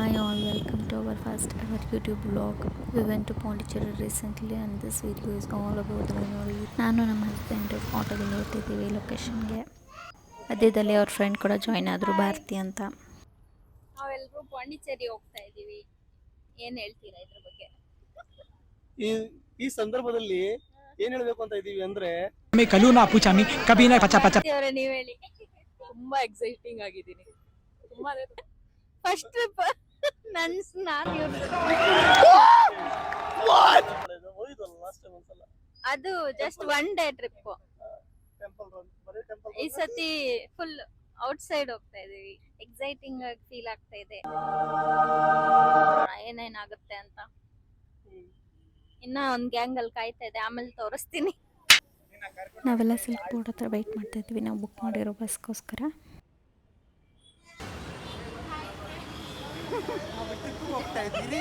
Hi all, welcome to our first ever YouTube vlog. We went to Pondicherry recently and this video is all about the memories. ನಾನು ನಮ್ಮ husband ಆಟೋದಲ್ಲಿ ಹೊರಟಿದ್ದೀವಿ ಲೊಕೇಶನ್ಗೆ. ಮಧ್ಯದಲ್ಲಿ ಅವ್ರ friend ಕೂಡ join ಆದರು ಭಾರತಿ ಅಂತ. ನಾವೆಲ್ಲರೂ ಪಾಂಡಿಚೇರಿ ಹೋಗ್ತಾ ಇದ್ದೀವಿ. ಏನ್ ಹೇಳ್ತೀರಾ ಇದ್ರ ಬಗ್ಗೆ? ಈ ಈ ಸಂದರ್ಭದಲ್ಲಿ ಏನ್ ಹೇಳ್ಬೇಕು ಅಂತ ಇದೀವಿ ಅಂದ್ರೆ ಕಲೂನಾ ಪೂಚಾಮಿ ಕಬೀನಾ ಪಚ ಪಚ. ಅವರೇ ನೀವ್ ಹೇಳಿ. ತುಂಬಾ ಎಕ್ಸೈಟಿಂಗ್ ಆಗಿದ್ದೀನಿ. ತುಂಬಾ ಫಸ್ಟ್ ಟ್ರಿಪ್ ನಾನು ಹೋಗಿದ್ವಲ್ಲ ಲಾಸ್ಟ್ ಟೈಮ್ ಒಂದ್ಸಲ ಅದು just one day trip. Temple run, ಬರೀ ಟೆಂಪಲ್ ಈ ಸತಿ ಫುಲ್ ಔಟ್ ಸೈಡ್ ಹೋಗ್ತಾ ಇದೀವಿ. ಎಕ್ಸೈಟಿಂಗ್ ಆಗಿ ಫೀಲ್ ಆಗ್ತಾ ಇದೆ. ಏನೇನಾಗುತ್ತೆ ಅಂತ ಇನ್ನ ಒಂದ್ ಗ್ಯಾಂಗ್ ಅಲ್ಲಿ ಕಾಯ್ತಾ ಇದೆ, ಆಮೇಲೆ ತೋರಿಸ್ತೀನಿ. ನಾವೆಲ್ಲ ಸಿಲ್ಕ್ ಬೋರ್ಡ್ ಹತ್ರ ವೆಯ್ಟ್ ಮಾಡ್ತಾ ಇದ್ವಿ ನಾವು ಬುಕ್ ಮಾಡಿರೋ ಬಸ್ಗೋಸ್ಕರ. ಹೋಗ್ತಾ ಇದ್ದೀರಿ.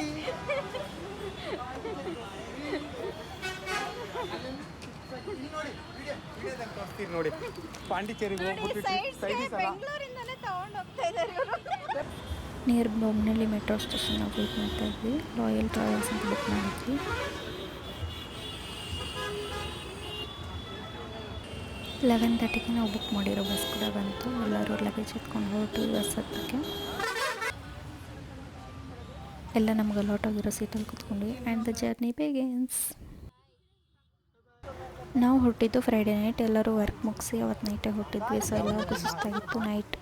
ನೋಡಿ ಪಾಂಡಿಚೇರಿಗೆ ಹೋಗ್ಬಿಟ್ಟು ಬೆಂಗಳೂರಿಂದಲೇ ತಗೊಂಡ್ ಹೋಗ್ತಾ ಇದ್ದಾರೆ ಇವರು. ನಿಯರ್ ಬೊಮ್ಮನಹಳ್ಳಿ ಮೆಟ್ರೋ ಸ್ಟೇಷನ್ ನಾವು ವೆಯ್ಟ್ ಮಾಡ್ತಾ ಇದ್ವಿ. ರಾಯಲ್ ಟ್ರಾವೆಲ್ಸ್ ಅಂತ ಬುಕ್ ಮಾಡಿದ್ವಿ. 11:30ಗೆ ನಾವು ಬುಕ್ ಮಾಡಿರೋ ಬಸ್ ಕೂಡ ಬಂತು. ಎಲ್ಲರೂ ಲಗೇಜ್ ಎತ್ಕೊಂಡು ಹೊರಟು ಬಸ್ ಹತ್ತಕ್ಕೆ. ಎಲ್ಲ ನಮ್ಗೆ ಅಲಾಟ್ ಆಗಿರೋ ಸೀಟಲ್ಲಿ ಕೂತ್ಕೊಂಡ್ವಿ ಆ್ಯಂಡ್ ದ ಜರ್ನಿ ಬಿಗಿನ್ಸ್. ನಾವು ಹೊರಟಿದ್ದು ಫ್ರೈಡೇ ನೈಟ್. ಎಲ್ಲರೂ ವರ್ಕ್ ಮುಗಿಸಿ ಅವತ್ತು ನೈಟೇ ಹೊರಟಿದ್ವಿ. ಸೊ ಎಲ್ಲರಿಗೂ ಸುಸ್ತಾಗಿತ್ತು. ನೈಟ್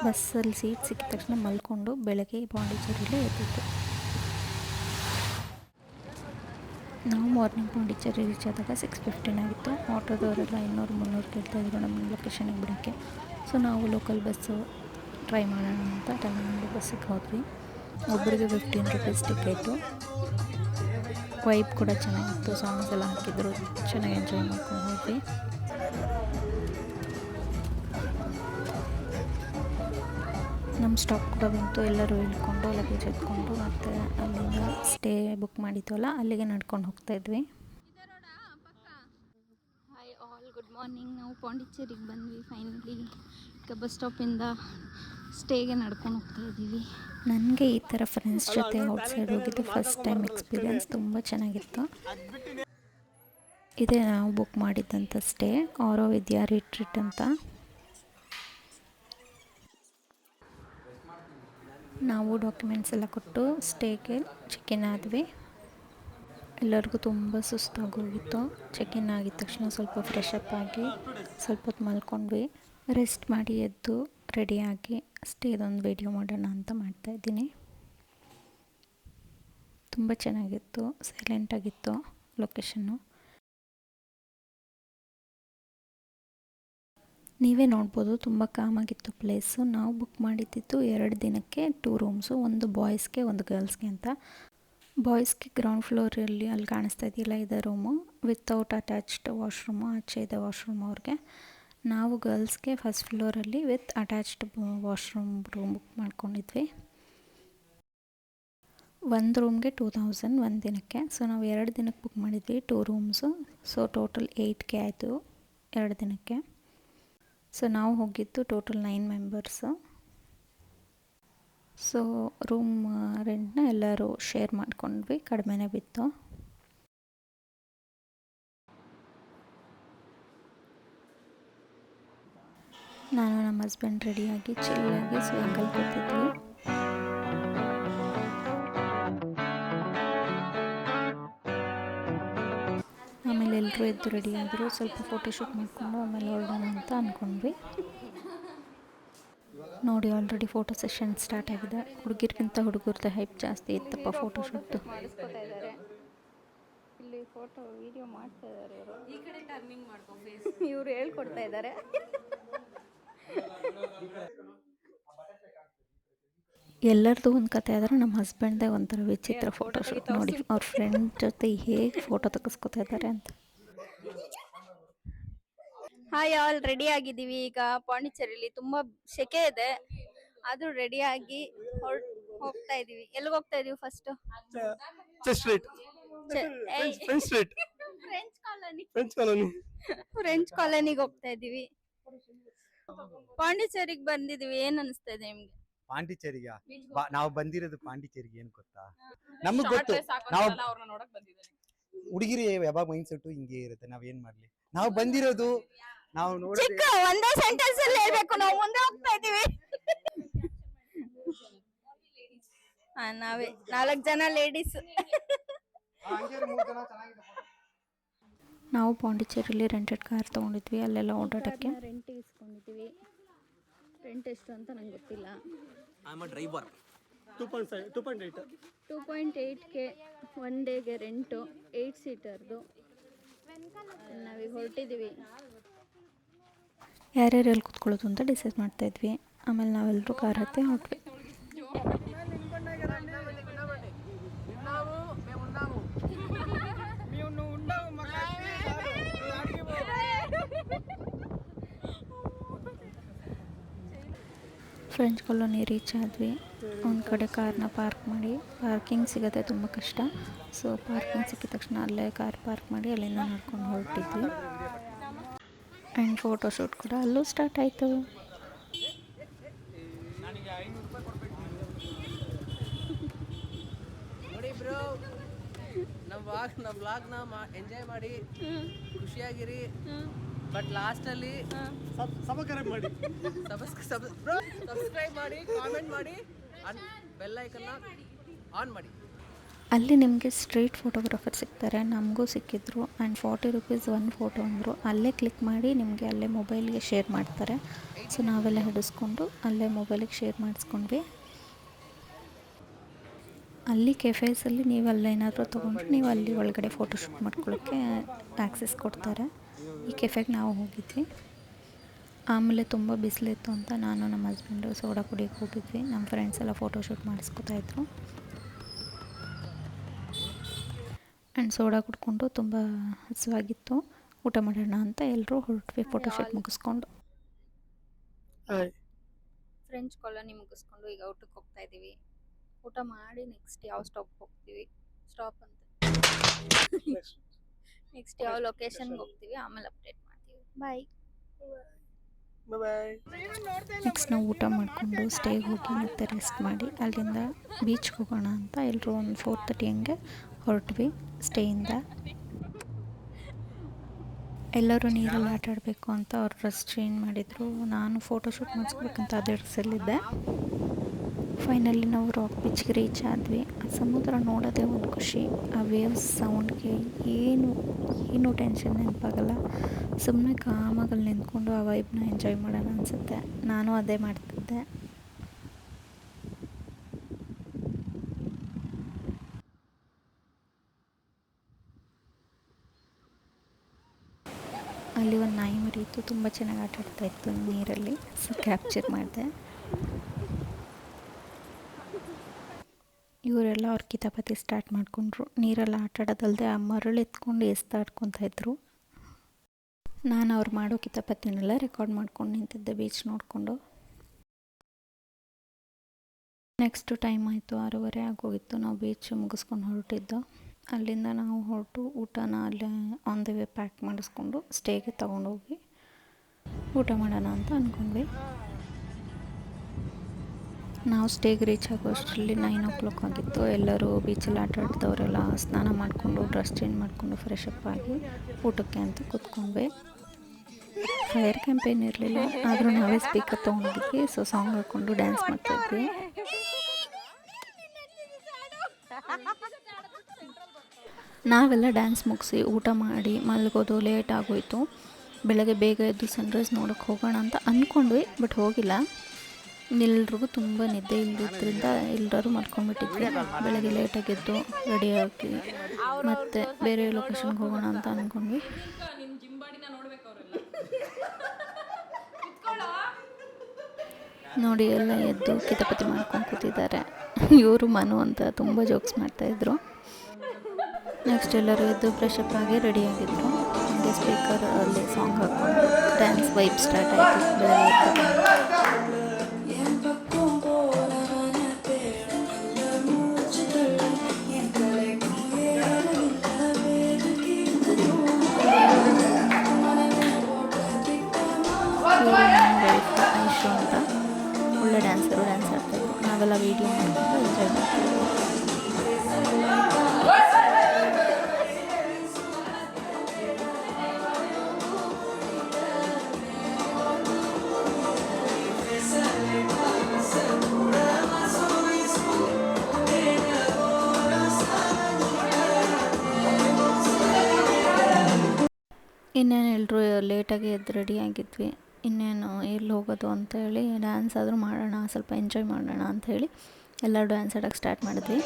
ಬಸ್ಸಲ್ಲಿ ಸೀಟ್ ಸಿಕ್ಕಿದ ತಕ್ಷಣ ಮಲ್ಕೊಂಡು ಬೆಳಗ್ಗೆ ಪಾಂಡಿಚೇರಿಲೇ ಎದ್ದಿದ್ದು. ನಾವು ಮಾರ್ನಿಂಗ್ ಪಾಂಡಿಚೇರಿ ರೀಚ್ ಆದಾಗ 6:15 ಆಗಿತ್ತು. ಆಟೋದವರೆಲ್ಲ 200-300 ಕೇಳ್ತಾಯಿದ್ರು ನಮ್ಮ ಲೊಕೇಶನಿಗೆ ಬಿಡೋಕ್ಕೆ. ಸೊ ನಾವು ಲೋಕಲ್ ಬಸ್ಸು ಟ್ರೈ ಮಾಡೋಣ ಅಂತ ತಮಿಳ್ನಾಡು ಬಸ್ಸಿಗೆ ಹೋದ್ವಿ. ಒಬ್ಬರಿಗೆ 15 ರೂಪೀಸ್ ಟಿಕೆಟು. ವೈಬ್ ಕೂಡ ಚೆನ್ನಾಗಿತ್ತು. ಸಾಂಗ್ಸ್ ಎಲ್ಲ ಹಾಕಿದ್ರು, ಚೆನ್ನಾಗಿ ಎಂಜಾಯ್ ಮಾಡ್ಕೊಂಡು ಹೋದ್ವಿ. ನಮ್ಮ ಸ್ಟಾಪ್ ಕೂಡ ಬಂತು. ಎಲ್ಲರೂ ಇಳ್ಕೊಂಡು ಲಗೇಜ್ ಎತ್ಕೊಂಡು ಮತ್ತು ಅಲ್ಲಿಂದ ಸ್ಟೇ ಬುಕ್ ಮಾಡಿದ್ವಲ್ಲ ಅಲ್ಲಿಗೆ ನಡ್ಕೊಂಡು ಹೋಗ್ತಾ ಇದ್ವಿ. Hi all, good morning. ನಾವು ಪಾಂಡಿಚೇರಿಗೆ ಬಂದ್ವಿ ಫೈನಲಿ. ಈಗ ಬಸ್ ಸ್ಟಾಪಿಂದ ಸ್ಟೇಗೆ ನಡ್ಕೊಂಡು ಹೋಗ್ತಾ ಇದ್ದೀವಿ. ನನಗೆ ಈ ಥರ ಫ್ರೆಂಡ್ಸ್ ಜೊತೆ ಔಟ್ಸೈಡ್ ಹೋಗಿದ್ದು ಫಸ್ಟ್ ಟೈಮ್ ಎಕ್ಸ್ಪೀರಿಯನ್ಸ್. ತುಂಬ ಚೆನ್ನಾಗಿತ್ತು. ಇದೇ ನಾವು ಬುಕ್ ಮಾಡಿದ್ದಂಥ ಸ್ಟೇ, ಆರೋ ವಿದ್ಯಾ ರಿಟ್ರೀಟ್ ಅಂತ. ನಾವು ಡಾಕ್ಯುಮೆಂಟ್ಸ್ ಎಲ್ಲ ಕೊಟ್ಟು ಸ್ಟೇಗೆ ಚೆಕ್-ಇನ್ ಆದ್ವಿ. ಎಲ್ಲರಿಗೂ ತುಂಬ ಸುಸ್ತಾಗೋಗಿತ್ತು. ಚೆಕ್-ಇನ್ ಆಗಿದ ತಕ್ಷಣ ಸ್ವಲ್ಪ ಫ್ರೆಶ್ ಅಪ್ ಆಗಿ ಸ್ವಲ್ಪ ಹೊತ್ತು ಮಲ್ಕೊಂಡ್ವಿ. ರೆಸ್ಟ್ ಮಾಡಿ ಎದ್ದು ರೆಡಿಯಾಗಿ ಸ್ಟೇದೊಂದು ವಿಡಿಯೋ ಮಾಡೋಣ ಅಂತ ಮಾಡ್ತಾಯಿದ್ದೀನಿ. ತುಂಬ ಚೆನ್ನಾಗಿತ್ತು, ಸೈಲೆಂಟಾಗಿತ್ತು ಲೊಕೇಶನ್ನು. ನೀವೇ ನೋಡ್ಬೋದು, ತುಂಬ ಕಾಮಾಗಿತ್ತು ಪ್ಲೇಸು. ನಾವು ಬುಕ್ ಮಾಡಿದ್ದು 2 ದಿನಕ್ಕೆ 2 ರೂಮ್ಸು, ಒಂದು ಬಾಯ್ಸ್ಗೆ ಒಂದು ಗರ್ಲ್ಸ್ಗೆ ಅಂತ. ಬಾಯ್ಸ್ಗೆ ಗ್ರೌಂಡ್ ಫ್ಲೋರಲ್ಲಿ ಅಲ್ಲಿ ಕಾಣಿಸ್ತಾ ಇದೆಯಲ್ಲ ಇದೆ ರೂಮು, ವಿತೌಟ್ ಅಟ್ಯಾಚ್ಡ್ ವಾಶ್ರೂಮು. ಆಚೆ ಇದೆ ವಾಶ್ರೂಮ್ ಅವ್ರಿಗೆ. ನಾವು ಗರ್ಲ್ಸ್ಗೆ ಫಸ್ಟ್ ಫ್ಲೋರಲ್ಲಿ with attached washroom room book ಮಾಡ್ಕೊಂಡಿದ್ವಿ. ಒಂದು ರೂಮ್ಗೆ 2000 ಒಂದು ದಿನಕ್ಕೆ. ಸೊ ನಾವು 2 ದಿನಕ್ಕೆ ಬುಕ್ ಮಾಡಿದ್ವಿ 2 ರೂಮ್ಸು. ಸೊ ಟೋಟಲ್ 8K ಆಯಿತು 2 ದಿನಕ್ಕೆ. ಸೊ ನಾವು ಹೋಗಿದ್ದು ಟೋಟಲ್ 9 ಮೆಂಬರ್ಸು. ಸೊ ರೂಮ್ ರೆಂಟ್ನ ಎಲ್ಲರೂ ಶೇರ್ ಮಾಡ್ಕೊಂಡ್ವಿ, ಕಡಿಮೆನೇ ಬಿತ್ತು. ನಾನು ನಮ್ಮ ಹಸ್ಬೆಂಡ್ ರೆಡಿಯಾಗಿ ಚಿಲ್ಲಾಗಿ ಸ್ವಿಂಗಲ್ಲಿ ಕೂತಿದ್ವಿ. ಆಮೇಲೆ ಎಲ್ಲರೂ ಎದ್ದು ರೆಡಿಯಾದರು. ಸ್ವಲ್ಪ ಫೋಟೋಶೂಟ್ ಮಾಡಿಕೊಂಡು ಆಮೇಲೆ ಹೊರಡೋಣ ಅಂತ ಅಂದ್ಕೊಂಡ್ವಿ. ನೋಡಿ ಆಲ್ರೆಡಿ ಫೋಟೋ ಸೆಷನ್ ಸ್ಟಾರ್ಟ್ ಆಗಿದೆ. ಹುಡುಗಿರ್ಗಿಂತ ಹುಡುಗರ್ದು ಹೈಪ್ ಜಾಸ್ತಿ ಇತ್ತಪ್ಪ ಫೋಟೋಶೂಟ್ದು. ಮಾಡಿಸ್ಕೊತಾ ಇದ್ದಾರೆ ಇಲ್ಲಿ. ಫೋಟೋ ವಿಡಿಯೋ ಮಾಡ್ತಾ ಇದ್ದಾರೆ ಇವರು. ಈ ಕಡೆ ಟರ್ನಿಂಗ್ ಮಾಡ್ಕೊ ಫೇಸ್. ಇವರು ಹೇಳ್ಕೊಡ್ತಾ ಇದ್ದಾರೆ. ಎಲ್ಲರದು ಒಂದು ಕತೆ ಆದರೆ ನಮ್ಮ ಹಸ್ಬೆಂಡ್ದೇ ಒಂಥರ ವಿಚಿತ್ರ ಫೋಟೋಶೂಟ್. ನೋಡಿ ಅವ್ರ ಫ್ರೆಂಡ್ ಜೊತೆ ಹೇಗೆ ಫೋಟೋ ತೆಗೆಸ್ಕೊತಾ ಇದ್ದಾರೆ ಅಂತ. ಹಾಯ್ ಆಲ್, ರೆಡಿ ಆಗಿದ್ದೀವಿ. ಈಗ ಪಾಂಡಿಚೇರಿಲಿ ತುಂಬಾ ಸೆಕೆ ಇದೆ, ಆದ್ರೂ ರೆಡಿ ಆಗಿ ಹೋಗ್ತಾ ಇದೀವಿ. ಎಲ್ಲಿಗೆ ಹೋಗ್ತಾ ಇದೀವಿ ಫಸ್ಟ್? ಫ್ರೆಂಚ್ ಕಾಲೋನಿಗೆ ಹೋಗ್ತಾ ಇದೀವಿ. ಪಾಂಡಿಚೇರಿಗೆ ಬಂದಿದೀವಿ. ಏನ್ ಅನಿಸ್ತಾ ಇದೆ ನಿಮ್ಗೆ? ಪಾಂಡಿಚೇರಿಗೆ ನಾವು ಬಂದಿರೋದು ಪಾಂಡಿಚೇರಿಗೆ ಏನು ಗೊತ್ತಾ, ನಮಗ್ ಗೊತ್ತು ನಾವು ಅವ್ರನ್ನ ನೋಡಕ್ ಬಂದಿದ್ದಾನೆ. ಹುಡುಗಿರಿ ಯಾವಾಗ ಮೈಂಡ್ ಸೆಟ್ ಹಿಂಗೆ ಇರುತ್ತೆ, ನಾವೇನ್ ಮಾಡ್ಲಿ. ನಾವು ಬಂದಿರೋದು ನಾವು ನೋಡೋದು ಚಿಕ್ಕ ಒಂದೇ ಸೆಂಟೆನ್ಸ್ ಅಲ್ಲಿ ಹೇಳ್ಬೇಕು, ನಾವು ಮುಂದೆ ಹೋಗ್ತಾ ಇದೀವಿ. ನಾವೇ 4 ಜನ ಲೇಡೀಸ್. ನಾವು ಪಾಂಡಿಚೇರಿಯಲ್ಲಿ ರೆಂಟೆಡ್ ಕಾರ್ ತೊಗೊಂಡಿದ್ವಿ, ಅಲ್ಲೆಲ್ಲ ಓಡಾಡೋಕ್ಕೆ. ರೆಂಟ್ ಇಸ್ಕೊಂಡಿದ್ವಿ. ರೆಂಟ್ ಎಷ್ಟು ಅಂತ ನಂಗೆ ಗೊತ್ತಿಲ್ಲ. 2.8K ಒನ್ ಡೇಗೆ ರೆಂಟು, 8 ಸೀಟರ್ದು. ನಾವೀಗ ಹೊರಟಿದ್ದೀವಿ. ಯಾರ್ಯಾರು ಎಲ್ಲಿ ಕೂತ್ಕೊಳ್ಳೋದು ಅಂತ ಡಿಸೈಡ್ ಮಾಡ್ತಾಯಿದ್ವಿ. ಆಮೇಲೆ ನಾವೆಲ್ಲರೂ ಕಾರ್ ಹತ್ತಿ ಹೊರಟ್ವಿ. ಫ್ರೆಂಚ್ ಕಾಲೋನಿ ರೀಚ್ ಆದ್ವಿ. ಒಂದು ಕಡೆ ಕಾರ್ನ ಪಾರ್ಕ್ ಮಾಡಿ, ಪಾರ್ಕಿಂಗ್ ಸಿಗೋದೇ ತುಂಬ ಕಷ್ಟ. ಸೊ ಪಾರ್ಕಿಂಗ್ ಸಿಕ್ಕಿದ ತಕ್ಷಣ ಅಲ್ಲೇ ಕಾರ್ ಪಾರ್ಕ್ ಮಾಡಿ ಅಲ್ಲಿಂದ ನಡ್ಕೊಂಡು ಹೊರಟಿದ್ವಿ. ಆ್ಯಂಡ್ ಫೋಟೋಶೂಟ್ ಕೂಡ ಅಲ್ಲೂ ಸ್ಟಾರ್ಟ್ ಆಯಿತು. ನೋಡಿ ಬ್ರೋ, ನಮ್ಮ ವ್ಲಾಗ್ನ ಎಂಜಾಯ್ ಮಾಡಿ ಖುಷಿಯಾಗಿರಿ. ಬಟ್ ಲಾಸ್ಟಲ್ಲಿ ಸಬ್ಸ್ಕ್ರೈಬ್ ಮಾಡಿ, ಸಬ್ಸ್ಕ್ರೈಬ್ ಮಾಡಿ, ಕಾಮೆಂಟ್ ಮಾಡಿ, ಬೆಲ್ ಐಕನ್ನ ಆನ್ ಮಾಡಿ. ಅಲ್ಲಿ ನಿಮಗೆ ಸ್ಟ್ರೀಟ್ ಫೋಟೋಗ್ರಾಫರ್ ಸಿಗ್ತಾರೆ, ನಮಗೂ ಸಿಕ್ಕಿದ್ರು. ಆ್ಯಂಡ್ 40 ರೂಪೀಸ್ ಒಂದು ಫೋಟೋ ಅಂದರು. ಅಲ್ಲೇ ಕ್ಲಿಕ್ ಮಾಡಿ ನಿಮಗೆ ಅಲ್ಲೇ ಮೊಬೈಲ್ಗೆ ಶೇರ್ ಮಾಡ್ತಾರೆ. ಸೊ ನಾವೆಲ್ಲ ಹಿಡಿಸ್ಕೊಂಡು ಅಲ್ಲೇ ಮೊಬೈಲಿಗೆ ಶೇರ್ ಮಾಡಿಸ್ಕೊಂಡ್ವಿ. ಅಲ್ಲಿ ಕೆಫೇಸಲ್ಲಿ ನೀವು ಅಲ್ಲೇನಾದರೂ ತೊಗೊಂಡ್ರೆ ನೀವು ಅಲ್ಲಿ ಒಳಗಡೆ ಫೋಟೋಶೂಟ್ ಮಾಡ್ಕೊಳ್ಳೋಕ್ಕೆ ಆ್ಯಕ್ಸೆಸ್ ಕೊಡ್ತಾರೆ. ಈ ಕೆಫೆಗೆ ನಾವು ಹೋಗಿದ್ವಿ. ಆಮೇಲೆ ತುಂಬ ಬಿಸಿಲಿತ್ತು ಅಂತ ನಾನು ನಮ್ಮ ಹಸ್ಬೆಂಡು ಸೋಡಾ ಕುಡಿಯೋಕ್ಕೆ ಹೋಗಿದ್ವಿ. ನಮ್ಮ ಫ್ರೆಂಡ್ಸ್ ಎಲ್ಲ ಫೋಟೋಶೂಟ್ ಮಾಡಿಸ್ಕೊತಾಯಿದ್ರು. ಆ್ಯಂಡ್ ಸೋಡಾ ಕುಡ್ಕೊಂಡು ತುಂಬ ಹಸಿವಾಗಿತ್ತು, ಊಟ ಮಾಡೋಣ ಅಂತ ಎಲ್ಲರೂ ಹೊರಟ್ವಿ ಫೋಟೋಶೂಟ್ ಮುಗಿಸ್ಕೊಂಡು. ಫ್ರೆಂಚ್ ಕಾಲೋನಿ ಮುಗಿಸ್ಕೊಂಡು ಈಗ ಊಟಕ್ಕೆ ಹೋಗ್ತಾ ಇದ್ದೀವಿ. ಊಟ ಮಾಡಿ ನೆಕ್ಸ್ಟ್ ಯಾವ ಸ್ಟಾಪ್ ಹೋಗ್ತೀವಿ, ಸ್ಟಾಪ್ ಅಂತ ನೆಕ್ಸ್ಟ್ ಯಾವ ಲೊಕೇಶನ್ಗೆ ಹೋಗ್ತೀವಿ ಆಮೇಲೆ ಅಪ್ಡೇಟ್ ಮಾಡ್ತೀವಿ. ಬಾಯ್. ನೆಕ್ಸ್ಟ್ ನಾವು ಊಟ ಮಾಡಿಕೊಂಡು ಸ್ಟೇಗೆ ಹೋಗಿ ಮತ್ತೆ ರೆಸ್ಟ್ ಮಾಡಿ ಅಲ್ಲಿಂದ ಬೀಚ್ಗೆ ಹೋಗೋಣ ಅಂತ ಎಲ್ಲರೂ ಒಂದು 4:30 ಹಂಗೆ ಹೊರಟ್ವಿ ಸ್ಟೇಯಿಂದ. ಎಲ್ಲರೂ ನೀರಲ್ಲಿ ಆಟ ಆಡಬೇಕು ಅಂತ ಅವ್ರು ಡ್ರೆಸ್ ಚೇಂಜ್ ಮಾಡಿದರು. ನಾನು ಫೋಟೋಶೂಟ್ ಮಾಡಿಸ್ಬೇಕಂತ ಅದೇ ಡ್ರೆಸ್ಸಲ್ಲಿದ್ದೆ. ಫೈನಲಿ ನಾವು ರಾಕ್ ಬೀಚ್ಗೆ ರೀಚ್ ಆದ್ವಿ. ಆ ಸಮುದ್ರ ನೋಡೋದೇ ಒಂದು ಖುಷಿ. ಆ ವೇವ್ಸ್ ಸೌಂಡ್ಗೆ ಏನು ಟೆನ್ಷನ್ ನೆನಪಾಗಲ್ಲ. ಸುಮ್ಮನೆ ಕಾಮಾಗಲ್ಲಿ ನಿಂತ್ಕೊಂಡು ಆ ವೈಬ್ನ ಎಂಜಾಯ್ ಮಾಡೋಣ ಅನಿಸುತ್ತೆ. ನಾನು ಅದೇ ಮಾಡ್ತಿದ್ದೆ. ಅಲ್ಲಿ ಒಂದು ನಾಯಿ ಮರಿ ಇತ್ತು, ತುಂಬ ಚೆನ್ನಾಗಿ ಆಟ ಆಡ್ತಾಯಿತ್ತು ನೀರಲ್ಲಿ. ಸೊ ಕ್ಯಾಪ್ಚರ್ ಮಾಡಿದೆ. ಇವರೆಲ್ಲ ಅವ್ರ ಕಿತಾಪತಿ ಸ್ಟಾರ್ಟ್ ಮಾಡಿಕೊಂಡ್ರು. ನೀರೆಲ್ಲ ಆಟ ಆಡೋದಲ್ಲದೆ ಆ ಮರಳು ಎತ್ಕೊಂಡು ಎಸ್ತಾಡ್ಕೊತಾಯಿದ್ರು. ನಾನು ಅವ್ರು ಮಾಡೋ ಕಿತಾಪತಿನೆಲ್ಲ ರೆಕಾರ್ಡ್ ಮಾಡ್ಕೊಂಡು ನಿಂತಿದ್ದೆ ಬೀಚ್ ನೋಡಿಕೊಂಡು. ನೆಕ್ಸ್ಟು ಟೈಮ್ ಆಯಿತು, 6:30 ಆಗೋಗಿತ್ತು. ನಾವು ಬೀಚ್ ಮುಗಿಸ್ಕೊಂಡು ಹೊರಟಿದ್ದು. ಅಲ್ಲಿಂದ ನಾವು ಹೊರಟು ಊಟನ ಅಲ್ಲೇ ಆನ್ ದ ವೇ ಪ್ಯಾಕ್ ಮಾಡಿಸ್ಕೊಂಡು ಸ್ಟೇಗೆ ತೊಗೊಂಡೋಗಿ ಊಟ ಮಾಡೋಣ ಅಂತ ಅಂದ್ಕೊಂಡ್ವಿ. ನಾವು ಸ್ಟೇಗೆ ರೀಚ್ ಆಗೋ ಅಷ್ಟರಲ್ಲಿ 9 o'clock ಆಗಿತ್ತು. ಎಲ್ಲರೂ ಬೀಚಲ್ಲಿ ಆಟ ಆಡ್ದವರೆಲ್ಲ ಸ್ನಾನ ಮಾಡಿಕೊಂಡು ಡ್ರೆಸ್ ಚೇಂಜ್ ಮಾಡಿಕೊಂಡು ಫ್ರೆಶ್ ಅಪ್ ಆಗಿ ಊಟಕ್ಕೆ ಅಂತ ಕೂತ್ಕೊಂಡ್ವಿ. ಫೈರ್ ಕ್ಯಾಂಪೇನ್ ಇರಲಿಲ್ಲ, ಆದರೂ ನಾವೇ ಸ್ಪೀಕರ್ ತೊಗೊಂಡಿದ್ವಿ. ಸೊ ಸಾಂಗ್ ಹಾಕ್ಕೊಂಡು ಡ್ಯಾನ್ಸ್ ಮಾಡ್ತಾಯಿದ್ವಿ. ನಾವೆಲ್ಲ ಡ್ಯಾನ್ಸ್ ಮುಗಿಸಿ ಊಟ ಮಾಡಿ ಮಲಗೋದು ಲೇಟ್ ಆಗೋಯಿತು. ಬೆಳಗ್ಗೆ ಬೇಗ ಎದ್ದು ಸನ್ರೈಸ್ ನೋಡೋಕ್ಕೆ ಹೋಗೋಣ ಅಂತ ಅಂದ್ಕೊಂಡ್ವಿ, ಬಟ್ ಹೋಗಿಲ್ಲ. ಎಲ್ರಿಗೂ ತುಂಬ ನಿದ್ದೆ ಇಲ್ಲದಿದ್ದರಿಂದ ಎಲ್ಲರೂ ಮಲ್ಕೊಂಡ್ಬಿಟ್ಟಿದ್ವಿ. ಬೆಳಗ್ಗೆ ಲೇಟಾಗೆದ್ದು ರೆಡಿಯಾಗಿ ಮತ್ತೆ ಬೇರೆ ಲೊಕೇಶನ್ಗೆ ಹೋಗೋಣ ಅಂತ ಅಂದ್ಕೊಂಡ್ವಿ. ನೋಡಿ ಎಲ್ಲ ಎದ್ದು ಕಿತಾಪತಿ ಮಾಡ್ಕೊಂಡು ಕೂತಿದ್ದಾರೆ. ಇವರು ಮನು ಅಂತ ತುಂಬ ಜೋಕ್ಸ್ ಮಾಡ್ತಾಯಿದ್ರು. ನೆಕ್ಸ್ಟ್ ಎಲ್ಲರೂ ಎದ್ದು ಫ್ರೆಶ್ ಅಪ್ ಆಗಿ ರೆಡಿಯಾಗಿದ್ದರು. ಹಾಗೆ ಸ್ಪೀಕರ್ ಅಲ್ಲಿ ಸಾಂಗ್ ಹಾಕ್ಕೊಂಡು ಡ್ಯಾನ್ಸ್ ವೈಬ್ ಸ್ಟಾರ್ಟ್ ಆಯಿತು. ಬೆಳಗ್ಗೆ ಐಶು ಅಂತ ಒಳ್ಳೆ ಡ್ಯಾನ್ಸರು ಡ್ಯಾನ್ಸ್ ಆಡ್ತಾಯಿದ್ರು. ಎಲ್ಲರೂ ಲೇಟಾಗಿ ಎದ್ದು ರೆಡಿ ಆಗಿದ್ವಿ. ಇನ್ನೇನು ಎಲ್ಲಿ ಹೋಗೋದು ಅಂತೇಳಿ ಡ್ಯಾನ್ಸ್ ಆದರೂ ಮಾಡೋಣ, ಸ್ವಲ್ಪ ಎಂಜಾಯ್ ಮಾಡೋಣ ಅಂಥೇಳಿ ಎಲ್ಲರೂ ಡ್ಯಾನ್ಸ್ ಆಡೋಕ್ಕೆ ಸ್ಟಾರ್ಟ್ ಮಾಡಿದ್ವಿ.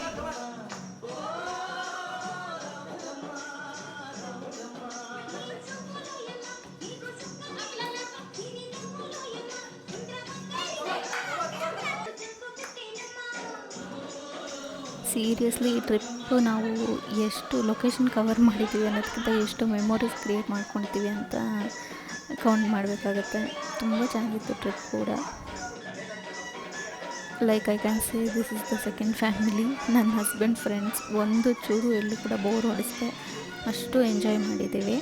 ಸೀರಿಯಸ್ಲಿ ಈ ಟ್ರಿಪ್ಪು ನಾವು ಎಷ್ಟು ಲೊಕೇಶನ್ ಕವರ್ ಮಾಡಿದ್ದೀವಿ ಅನ್ನೋದಕ್ಕಿಂತ ಎಷ್ಟು ಮೆಮೊರೀಸ್ ಕ್ರಿಯೇಟ್ ಮಾಡ್ಕೊಳ್ತೀವಿ ಅಂತ ಕೌಂಟ್ ಮಾಡಬೇಕಾಗತ್ತೆ. ತುಂಬ ಚೆನ್ನಾಗಿತ್ತು ಟ್ರಿಪ್ ಕೂಡ. Like I can say this is the second family. ನನ್ನ ಹಸ್ಬೆಂಡ್ ಫ್ರೆಂಡ್ಸ್ ಒಂದು ಚೂರು ಎಲ್ಲೂ ಕೂಡ ಬೋರ್ ಹೊಡಿಸ್ದೆ ಅಷ್ಟು ಎಂಜಾಯ್ ಮಾಡಿದ್ದೀವಿ.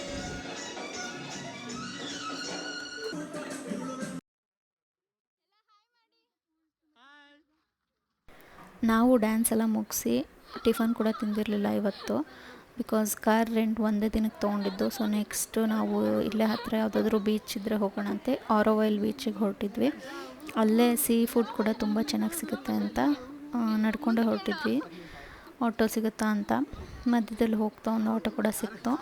ನಾವು ಡ್ಯಾನ್ಸ್ ಎಲ್ಲ ಮುಗಿಸಿ ಟಿಫನ್ ಕೂಡ ತಿಂದಿರಲಿಲ್ಲ ಇವತ್ತು, ಬಿಕಾಸ್ ಕಾರ್ ರೆಂಟ್ ಒಂದೇ ದಿನಕ್ಕೆ ತೊಗೊಂಡಿದ್ದು. ಸೊ ನೆಕ್ಸ್ಟು ನಾವು ಇಲ್ಲೇ ಹತ್ತಿರ ಯಾವುದಾದ್ರೂ ಬೀಚ್ ಇದ್ದರೆ ಹೋಗೋಣ ಅಂತೆ ಆರೋವೈಲ್ ಬೀಚಿಗೆ ಹೊರಟಿದ್ವಿ. ಅಲ್ಲೇ ಸೀ ಫುಡ್ ಕೂಡ ತುಂಬ ಚೆನ್ನಾಗಿ ಸಿಗುತ್ತೆ ಅಂತ ನಡ್ಕೊಂಡೇ ಹೊರಟಿದ್ವಿ. ಆಟೋ ಸಿಗುತ್ತಾ ಅಂತ ಮಧ್ಯದಲ್ಲಿ ಹೋಗ್ತಾ ಒಂದು ಆಟೋ ಕೂಡ ಸಿಕ್ತು.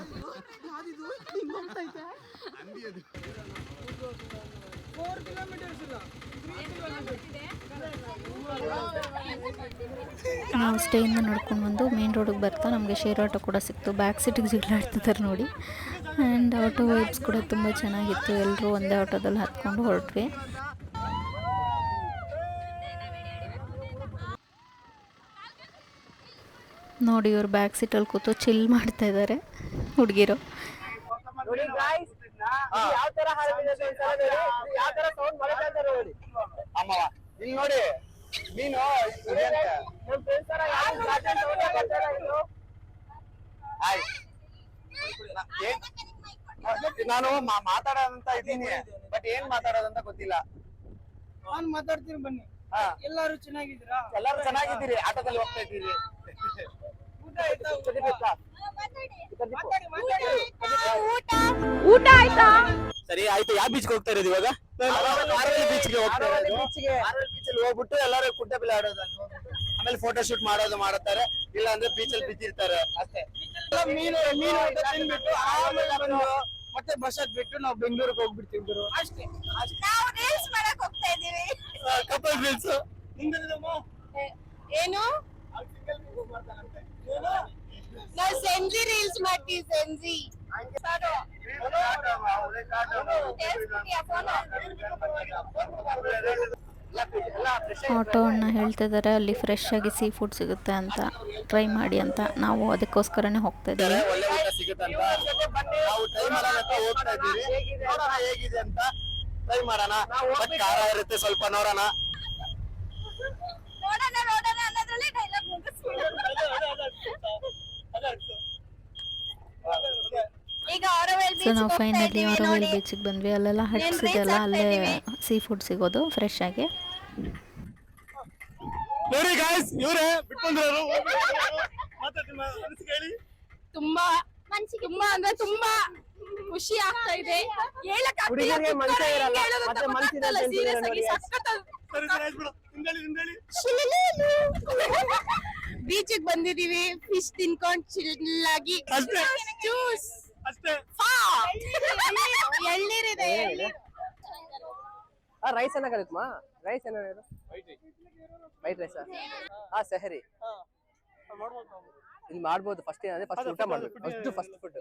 ನಾವು ಸ್ಟೇಯಿಂದ ನಡ್ಕೊಂಡು ಬಂದು ಮೇನ್ ರೋಡಿಗೆ ಬರ್ತಾ ನಮಗೆ ಶೇರ್ ಆಟೋ ಕೂಡ ಸಿಕ್ತು. ಬ್ಯಾಕ್ ಸೀಟಿಗೆ ಜಿಗ್ಲಾಡ್ತಿದ್ದಾರೆ ನೋಡಿ. ಆ್ಯಂಡ್ ಆಟೋ ವೈಬ್ಸ್ ಕೂಡ ತುಂಬ ಚೆನ್ನಾಗಿತ್ತು. ಎಲ್ಲರೂ ಒಂದೇ ಆಟೋದಲ್ಲಿ ಹತ್ಕೊಂಡು ಹೊರಟ್ವಿ. ನೋಡಿ ಇವ್ರು ಬ್ಯಾಕ್ ಸೀಟಲ್ಲಿ ಕೂತು ಚಿಲ್ ಮಾಡ್ತಾ ಇದ್ದಾರೆ ಹುಡುಗಿರು. ಇಲ್ಲಿ ನೋಡಿ ನೀನು ನಾನು ಮಾತಾಡೋದಂತ ಇದ್ದೀನಿ, ಬಟ್ ಏನ್ ಮಾತಾಡೋದಂತ ಗೊತ್ತಿಲ್ಲ. ನಾನು ಮಾತಾಡ್ತೀನಿ ಬನ್ನಿ. ಎಲ್ಲಾರು ಚೆನ್ನಾಗಿದ್ದೀರಾ? ಎಲ್ಲರೂ ಚೆನ್ನಾಗಿದ್ದೀರಿ, ಆಟೋದಲ್ಲಿ ಹೋಗ್ತಾ ಇದ್ದೀರಿ. ಊಟ ಆಯ್ತಾ? ಸರಿ ಆಯ್ತು. ಯಾವ ಬೀಚ್ಗೆ ಹೋಗ್ತಾ ಇರೋದು ಇವಾಗ? ಬೀಚ್ಗೆ ಹೋಗ್ತಾ ಇರೋದು. ಬೀಚಲ್ಲಿ ಹೋಗ್ಬಿಟ್ಟು ಎಲ್ಲರೂ ಕುಂಟೆಬಿಲ್ಲೆ ಆಡೋದು, ಆಮೇಲೆ ಫೋಟೋ ಶೂಟ್ ಮಾಡುತ್ತಾರೆ. ಇಲ್ಲ ಅಂದ್ರೆ ಬೀಚಲ್ಲಿ ಬಿದ್ದಿರ್ತಾರೆ ಅಷ್ಟೇ. ಮೀನು ತಿನ್ಬಿಟ್ಟು ಆಮೇಲೆ ಬಂದು ಮತ್ತೆ ಬಸ್ ಹತ್ಬಿಟ್ಟು ನಾವು ಬೆಂಗಳೂರಿಗೆ ಹೋಗ್ಬಿಡ್ತೀವಿ ಗುರು. ಅಷ್ಟೇ. ನಾವು ರೀಲ್ಸ್ ಮಾಡಕ್ ಹೋಗ್ತಾ ಇದೀವಿ. ಕಪಲ್ ರೀಲ್ಸ್ ಏನು? ನಾವು ಸೆಂಜಿ ರೀಲ್ಸ್ ಮಾಡ್ತೀವಿ. ಸೆಂಜಿ ಆಟೋ ಅಣ್ಣ ಹೇಳ್ತಿದ್ದಾರೆ ಅಲ್ಲಿ ಫ್ರೆಶ್ ಆಗಿ ಸೀ ಫುಡ್ ಸಿಗುತ್ತೆ ಅಂತ, ಟ್ರೈ ಮಾಡಿ ಅಂತ. ನಾವು ಅದಕ್ಕೋಸ್ಕರನೇ ಹೋಗ್ತಾ ಇದ್ದೀವಿ. ಒಳ್ಳೆ ಊಟ ಸಿಗುತ್ತೆ ಅಂತ ನಾವು ಟ್ರೈ ಮಾಡೋಣ ಅಂತ ಹೋಗ್ತಾ ಇದ್ದೀವಿ. ನೋಡೋಣ ಹೇಗಿದೆ ಅಂತ ಟ್ರೈ ಮಾಡೋಣ. ಬಟ್ ಖಾರ ಇರುತ್ತೆ ಸ್ವಲ್ಪ, ನೋಡೋಣ. ಅನ್ನೋದ್ರಲ್ಲಿ ಡೈಲಾಗ್ ಈಗ ಆರೋವೈಲ್ ಸೊ ನಾವು ಫೈನಲಿ ಆರೋವೈಲ್ ಬೀಚಿಗೆ ಬಂದ್ವಿ. ಅಲ್ಲೆಲ್ಲ ಹಟ್ಸ್ ಇದೆಯಲ್ಲ, ಅಲ್ಲೇ ಸೀ ಫುಡ್ ಸಿಗೋದು ಫ್ರೆಶ್ ಆಗಿ. ನೋಡಿ ಗಾಯ್ಸ್, ಇವರೇ ಬಿಟ್ಕೊಂಡ್ರು. ತುಂಬಾ ಅಂದ್ರೆ ತುಂಬಾ ಖುಷಿ ಆಗ್ತಾ ಇದೆ. ಬೀಚಿಗೆ ಬಂದಿದೀವಿ, ಫಿಶ್ ತಿನ್ಕೊಂಡ್ ಚಿಲ್ಲಾಗಿ. ಜ್ಯೂಸ್ ಎಳ್ನೀರಿದೆ. ರೈಸ್ ಏನ ಕಲಿತ್ಮಾ? ರೈಸ್ ಏನ ವೈಟ್ ರೈಸ್ ಸೆಹರಿ ಇಲ್ಲಿ ಮಾಡ್ಬೋದು. ಫಸ್ಟ್ ಏನಂದ್ರೆ ಫಸ್ಟ್ ಊಟ ಮಾಡ್ಬೇಕು. First food.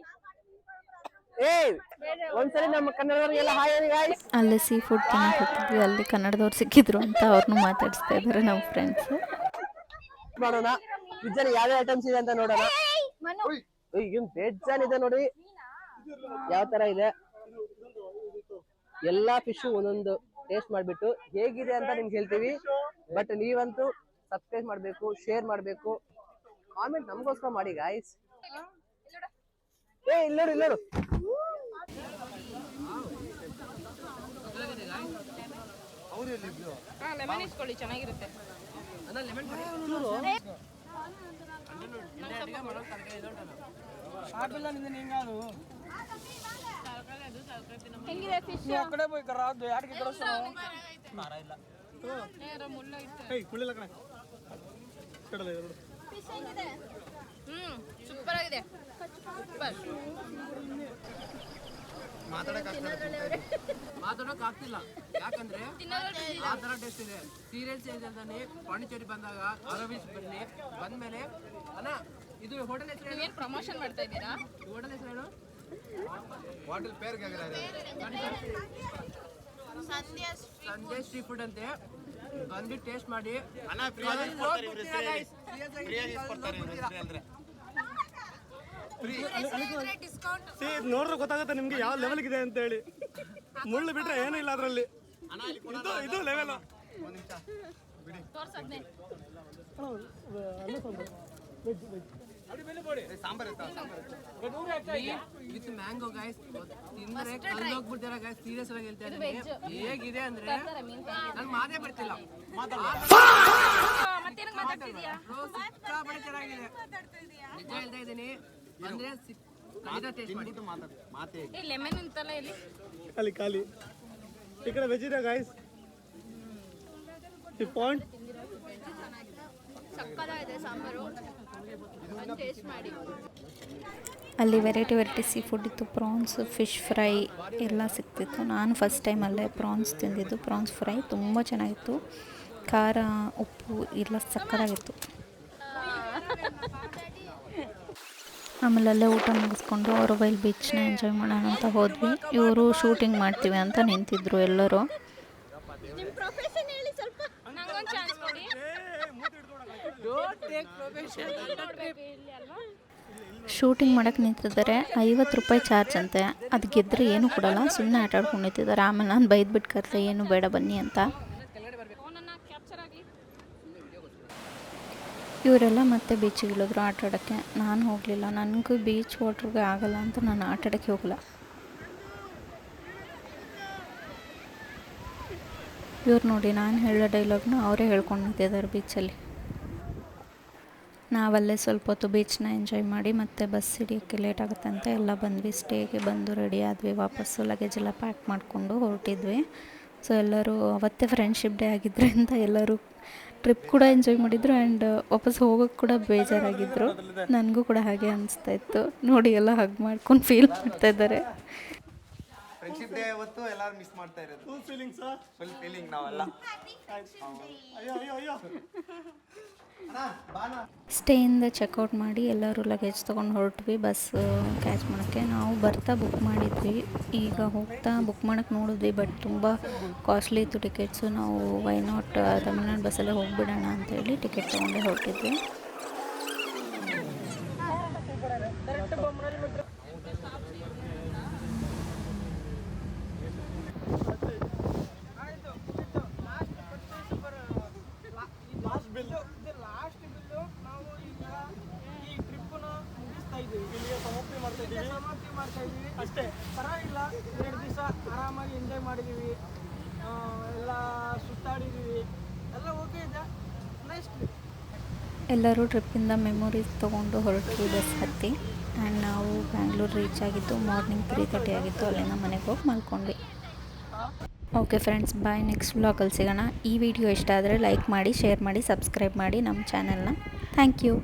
ಒಂದ್ಸರಿ ನಮ್ಮ ಕನ್ನಡದವ್ರಿಗೆಲ್ಲ ಹಾಯ್ ಗೈಸ್. ಅಲ್ಲೇ ಸೀ ಫುಡ್ ತಿನ್ನಕ್ಕೆ ಹೋಗ್ತಿದ್ವಿ. ಅಲ್ಲಿ ಕನ್ನಡದವ್ರು ಸಿಕ್ಕಿದ್ರು ಅಂತ ಅವ್ರನ್ನೂ ಮಾತಾಡಿಸ್ತಾ ಇದ್ದಾರೆ ನಮ್ಮ ಫ್ರೆಂಡ್ಸ್. ಮಾಡೋಣ ಫ್ರಿಜ್ಜಲ್ಲಿ ಯಾವ್ಯಾವ ಐಟಮ್ಸ್ ಇದೆ ಅಂತ ನೋಡೋಣ. ಏನು ಬೇಜಾನ್ ಇದೆ ನೋಡಿ, ಯಾವ ತರ ಇದೆ. ಎಲ್ಲಾ ಫಿಶ್ ಒಂದೊಂದು ಟೇಸ್ಟ್ ಮಾಡ್ಬಿಟ್ಟು ಹೇಗಿದೆ ಅಂತ ನಿಮ್ಗೆ ಹೇಳ್ತೀವಿ. ಬಟ್ ನೀವಂತೂ ಸಬ್ಸ್ಕ್ರೈಬ್ ಮಾಡ್ಬೇಕು, ಶೇರ್ ಮಾಡ್ಬೇಕು, ಕಾಮೆಂಟ್ ನಮಗೋಸ್ಕರ ಮಾಡಿ ಗಾಯ್ಸ್. ಇಲ್ಲೋಡು ಲೆಮನ್ ಇಸ್ಕೊಳ್ಳಿ, ಚೆನ್ನಾಗಿರುತ್ತೆ. ಹೆಂಗಿದೆ ಫಿಶ್? ಕಡೆ ಹೋಗಿ ಕರಾದು ಯಾರಿಗೆ ಕಳಿಸೋ ಖಾರ ಇಲ್ಲ. ಫಿಶ್ ಹೆಂಗಿದೆ? ಸೂಪರ್ ಆಗಿದೆ. ಸೂಪರ್. ಮಾತಾಡೋಕೆ ಆಗ್ತಿಲ್ಲ, ಯಾಕಂದ್ರೆ ಆ ತರ ಟೇಸ್ಟ್ ಇದೆ. ಸೀರಿಯಲ್ಸ್ ಏರಿಯಾದಲ್ಲಿ ಪಾಂಡಿಚೇರಿ ಬಂದಾಗ ಅರವಿಸ್ ಬನ್ನಿ, ಬಂದ್ಮೇಲೆ ಅಣ್ಣ ಇದು ಹೋಟೆಲ್ ಹೆಸರು ಏನ್ ಪ್ರಮೋಷನ್ ಮಾಡ್ತಾ ಇದ್ದೀರಾ? ಹೋಟೆಲ್ ಹೆಸರು ಹೋಟೆಲ್ ಪೇರ್ ಸಂಜೆ ಸ್ಟ್ರೀಟ್ ಫುಡ್ ಅಂತೆ, ಬಂದ್ಬಿಟ್ಟು ಟೇಸ್ಟ್ ಮಾಡಿ. ನೋಡ್ರೆ ಗೊತ್ತಾಗುತ್ತೆ ನಿಮ್ಗೆ ಯಾವ ಲೆವೆಲ್ ಇದೆ ಅಂತ ಹೇಳಿ. ಮುಳ್ಳು ಬಿಟ್ರೆ ಏನೂ ಇಲ್ಲ ಅದರಲ್ಲಿ, ಇದು ಲೆವೆಲ್. ವಿತ್ ಮ್ಯಾಂಗೋ ಗೈಸ್, ತಿಂದ್ರೆ ಕಲ್ಲೋಗ್ಬಿಡ್ತೀರ ಗೈಸ್. ಸೀರಿಯಸ್ ಆಗಿ ಹೇಳ್ತಾ ಇದ್ದೀನಿ, ಹೇಗಿದೆ ಅಂದ್ರೆ ನನ್ ಮಾತೇ ಬರ್ತಿಲ್ಲ. ಸಿಕ್ಕಾಪಟ್ಟೆ ಚೆನ್ನಾಗಿದೆ, ನಿಜ ಹೇಳ್ತಾ ಇದ್ದೀನಿ. ಬಂದ್ರೆ ಟೇಸ್ಟ್ ಮಾಡಿ. ಲೆಮನ್ ಅಂತಲ್ಲ ಇಲ್ಲಿ ಖಾಲಿ ಖಾಲಿ. ಈ ಕಡೆ ವೆಜ್ ಇದೆ ಗೈಸ್. ಈ ಪಾಯಿಂಟ್ ಸಕ್ಕತ್ತಾಗಿದೆ ಸಾಂಬಾರು, ಟೇಸ್ಟ್ ಮಾಡಿ. ಅಲ್ಲಿ ವೆರೈಟಿ ಸೀ ಫುಡ್ ಇತ್ತು. ಪ್ರಾನ್ಸ್, ಫಿಶ್ ಫ್ರೈ ಎಲ್ಲ ಸಿಗ್ತಿತ್ತು. ನಾನು ಫಸ್ಟ್ ಟೈಮ್ ಅಲ್ಲೇ ಪ್ರಾನ್ಸ್ ತಿಂದಿದ್ದು. ಪ್ರಾನ್ಸ್ ಫ್ರೈ ತುಂಬ ಚೆನ್ನಾಗಿತ್ತು. ಖಾರ, ಉಪ್ಪು ಎಲ್ಲ ಸಕ್ಕತ್ತಾಗಿತ್ತು. ಆಮೇಲೆ ಅಲ್ಲೇ ಊಟ ಮುಗಿಸ್ಕೊಂಡು ಆರೋವಿಲ್ ಬೀಚ್ನ ಎಂಜಾಯ್ ಮಾಡೋಣ ಅಂತ ಹೋದ್ವಿ. ಇವರು ಶೂಟಿಂಗ್ ಮಾಡ್ತೀವಿ ಅಂತ ನಿಂತಿದ್ರು ಎಲ್ಲರೂ. ನಂಗೊಂದು ಚಾನ್ಸ್ ಕೊಡಿ. ಶೂಟಿಂಗ್ ಮಾಡೋಕ್ಕೆ ನಿಂತಿದ್ದಾರೆ. 50 ರೂಪಾಯಿ ಚಾರ್ಜ್ ಅಂತೆ. ಅದು ಗೆದ್ದರೆ ಏನೂ ಕೊಡಲ್ಲ, ಸುಮ್ಮನೆ ಆಟ ಆಡ್ಕೊಂಡು ನಿಂತಿದ್ದಾರೆ. ಆಮೇಲೆ ನಾನು ಬೈದ್ಬಿಟ್ಟು ಕರೆದೆ, ಏನು ಬೇಡ ಬನ್ನಿ ಅಂತ. ಇವರೆಲ್ಲ ಮತ್ತೆ ಬೀಚಿಗೆ ಇಳಿದ್ರು ಆಟ ಆಡೋಕ್ಕೆ. ನಾನು ಹೋಗಲಿಲ್ಲ, ನನಗೂ ಬೀಚ್ ವಾಟ್ರಿಗೆ ಆಗಲ್ಲ ಅಂತ ನಾನು ಆಟ ಆಡೋಕ್ಕೆ ಹೋಗಲ್ಲ. ಇವ್ರು ನೋಡಿ, ನಾನು ಹೇಳೋ ಡೈಲಾಗ್ನ ಅವರೇ ಹೇಳ್ಕೊಂಡು ನಿಂತಿದ್ದಾರೆ ಬೀಚಲ್ಲಿ. ನಾವಲ್ಲೇ ಸ್ವಲ್ಪ ಹೊತ್ತು ಬೀಚ್ನ ಎಂಜಾಯ್ ಮಾಡಿ ಮತ್ತೆ ಬಸ್ ಹಿಡಿಯೋಕ್ಕೆ ಲೇಟ್ ಆಗುತ್ತೆ ಅಂತ ಎಲ್ಲ ಬಂದ್ವಿ. ಸ್ಟೇಗೆ ಬಂದು ರೆಡಿ ಆದ್ವಿ. ವಾಪಸ್ಸು ಲಗೇಜ್ ಎಲ್ಲ ಪ್ಯಾಕ್ ಮಾಡಿಕೊಂಡು ಹೊರಟಿದ್ವಿ. ಸೊ ಎಲ್ಲರೂ ಅವತ್ತೇ ಫ್ರೆಂಡ್ಶಿಪ್ ಡೇ ಆಗಿದ್ದರಿಂದ ಎಲ್ಲರೂ ಟ್ರಿಪ್ ಕೂಡ ಎಂಜಾಯ್ ಮಾಡಿದರು ಆ್ಯಂಡ್ ವಾಪಸ್ ಹೋಗೋಕ್ಕೆ ಕೂಡ ಬೇಜಾರಾಗಿದ್ದರು. ನನಗೂ ಕೂಡ ಹಾಗೆ ಅನಿಸ್ತಾ ಇತ್ತು. ನೋಡಿ ಎಲ್ಲ ಹಗ್ ಮಾಡ್ಕೊಂಡು ಫೀಲ್ ಮಾಡ್ತಾ ಇದ್ದಾರೆ. ಫ್ರೆಂಡ್ಶಿಪ್ ಡೇ ಅವತ್ತು ಎಲ್ಲರೂ ಮಿಸ್ ಮಾಡ್ತಾ ಇರೋದು. ಫುಲ್ ಫೀಲಿಂಗ್ ನಾವೆಲ್ಲ. ಸ್ಟೇಯಿಂದ ಚೆಕ್ಔಟ್ ಮಾಡಿ ಎಲ್ಲರೂ ಲಗೇಜ್ ತೊಗೊಂಡು ಹೊರಟ್ವಿ ಬಸ್ ಕ್ಯಾಚ್ ಮಾಡೋಕ್ಕೆ. ನಾವು ಬರ್ತಾ ಬುಕ್ ಮಾಡಿದ್ವಿ, ಈಗ ಹೋಗ್ತಾ ಬುಕ್ ಮಾಡೋಕ್ಕೆ ನೋಡಿದ್ವಿ, ಬಟ್ ತುಂಬ ಕಾಸ್ಟ್ಲಿ ಇತ್ತು ಟಿಕೆಟ್ಸು. ನಾವು ವೈ ನಾಟ್ ತಮಿಳ್ನಾಡು ಬಸ್ಸಲ್ಲೇ ಹೋಗಿಬಿಡೋಣ ಅಂತೇಳಿ ಟಿಕೆಟ್ ತೊಗೊಂಡೇ ಹೊರಟಿದ್ವಿ. ಸಮಾಪ್ತಿ ಮಾಡ್ತಾ ಇದ್ದೀವಿ ಅಷ್ಟೇ, ಪರವಾಗಿಲ್ಲ. 2 ದಿವಸ ಆರಾಮಾಗಿ ಎಂಜಾಯ್ ಮಾಡಿದ್ದೀವಿ, ಎಲ್ಲ ಸುತ್ತಾಡಿದ್ದೀವಿ, ಎಲ್ಲ ಓಕೆ ಇದೆ. Nice trip. ಎಲ್ಲರೂ ಟ್ರಿಪ್ಪಿಂದ ಮೆಮೊರೀಸ್ ತೊಗೊಂಡು ಹೊರಟ್ವಿ ಬಸ್ ಹತ್ತಿ. ಆ್ಯಂಡ್ ನಾವು ಬ್ಯಾಂಗ್ಳೂರು ರೀಚ್ ಆಗಿದ್ದು ಮಾರ್ನಿಂಗ್ 3:30 ಆಗಿತ್ತು. ಅಲ್ಲಿಂದ ಮನೆಗೆ ಹೋಗಿ ಮಲ್ಕೊಂಡ್ವಿ. ಓಕೆ ಫ್ರೆಂಡ್ಸ್, ಬಾಯ್. ನೆಕ್ಸ್ಟ್ ವ್ಲಾಗಲ್ಲಿ ಸಿಗೋಣ. ಈ ವಿಡಿಯೋ ಇಷ್ಟ ಆದರೆ ಲೈಕ್ ಮಾಡಿ, ಶೇರ್ ಮಾಡಿ, ಸಬ್ಸ್ಕ್ರೈಬ್ ಮಾಡಿ ನಮ್ಮ ಚಾನಲ್ನ. Thank you.